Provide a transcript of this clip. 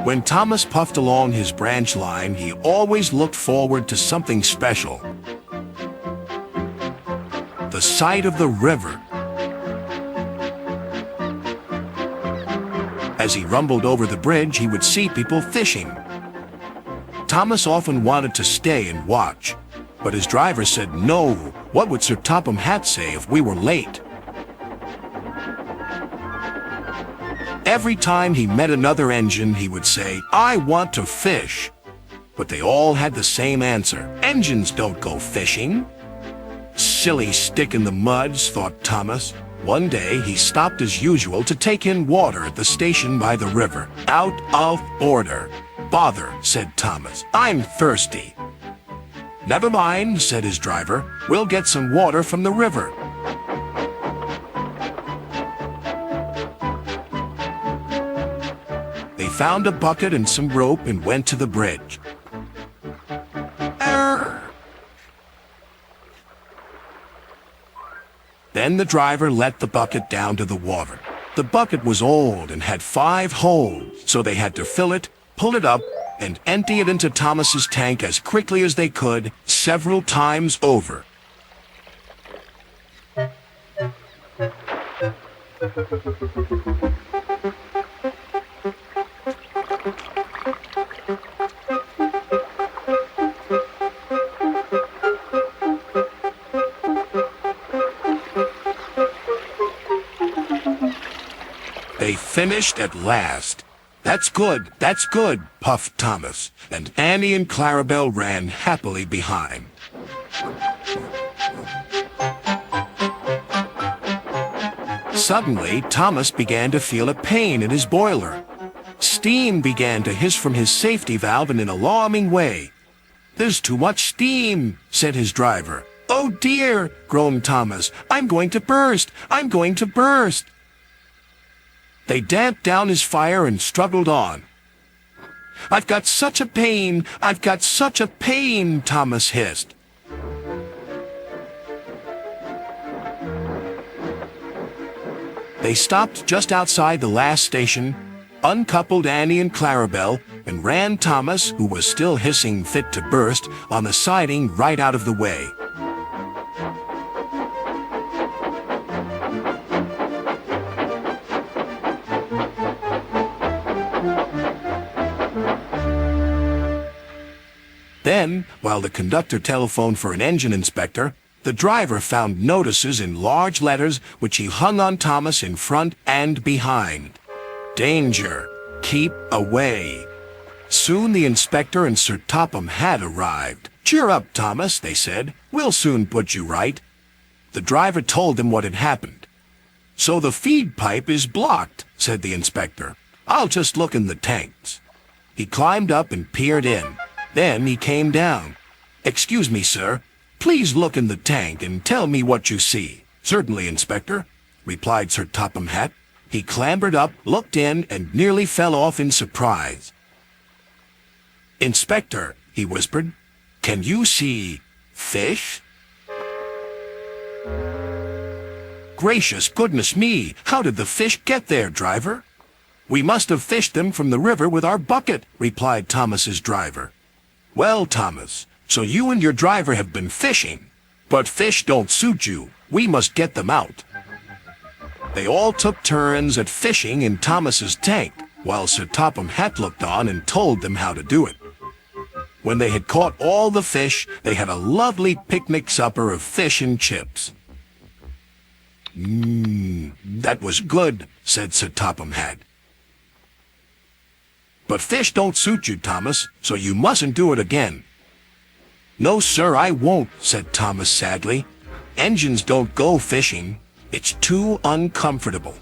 When Thomas puffed along his branch line, he always looked forward to something special. The sight of the river. As he rumbled over the bridge, he would see people fishing. Thomas often wanted to stay and watch, but his driver said no. What would Sir Topham Hatt say if we were late? Every time he met another engine, he would say, "I want to fish." But they all had the same answer: engines don't go fishing. Silly stick in the muds, thought Thomas. One day he stopped as usual to take in water at the station by the river. Out of order. Bother, said Thomas. I'm thirsty. Never mind, said his driver. We'll get some water from the river. They found a bucket and some rope and went to the bridge. Then the driver let the bucket down to the water. The bucket was old and had 5 holes, so they had to fill it, pull it up, and empty it into Thomas's tank as quickly as they could, several times over. They finished at last. That's good, puffed Thomas, and Annie and Clarabelle ran happily behind. Suddenly, Thomas began to feel a pain in his boiler. Steam began to hiss from his safety valve in an alarming way. There's too much steam, said his driver. Oh dear, groaned Thomas. I'm going to burst. I'm going to burst. They damped down his fire and struggled on. I've got such a pain, I've got such a pain, Thomas hissed. They stopped just outside the last station, uncoupled Annie and Clarabelle, and ran Thomas, who was still hissing fit to burst, on the siding right out of the way. Then, while the conductor telephoned for an engine inspector, the driver found notices in large letters which he hung on Thomas in front and behind. Danger! Keep away! Soon the inspector and Sir Topham Hatt arrived. Cheer up, Thomas, they said. We'll soon put you right. The driver told them what had happened. So the feed pipe is blocked, said the inspector. I'll just look in the tanks. He climbed up and peered in. Then he came down. Excuse me, sir. Please look in the tank and tell me what you see. Certainly, Inspector, replied Sir Topham Hatt. He clambered up, looked in, and nearly fell off in surprise. Inspector, he whispered, can you see fish? Gracious goodness me, how did the fish get there, driver? We must have fished them from the river with our bucket, replied Thomas's driver. Well, Thomas, so you and your driver have been fishing. But fish don't suit you. We must get them out. They all took turns at fishing in Thomas's tank, while Sir Topham Hatt looked on and told them how to do it. When they had caught all the fish, they had a lovely picnic supper of fish and chips. That was good, said Sir Topham Hatt. But fish don't suit you, Thomas, so you mustn't do it again. No, sir, I won't, said Thomas sadly. Engines don't go fishing. It's too uncomfortable.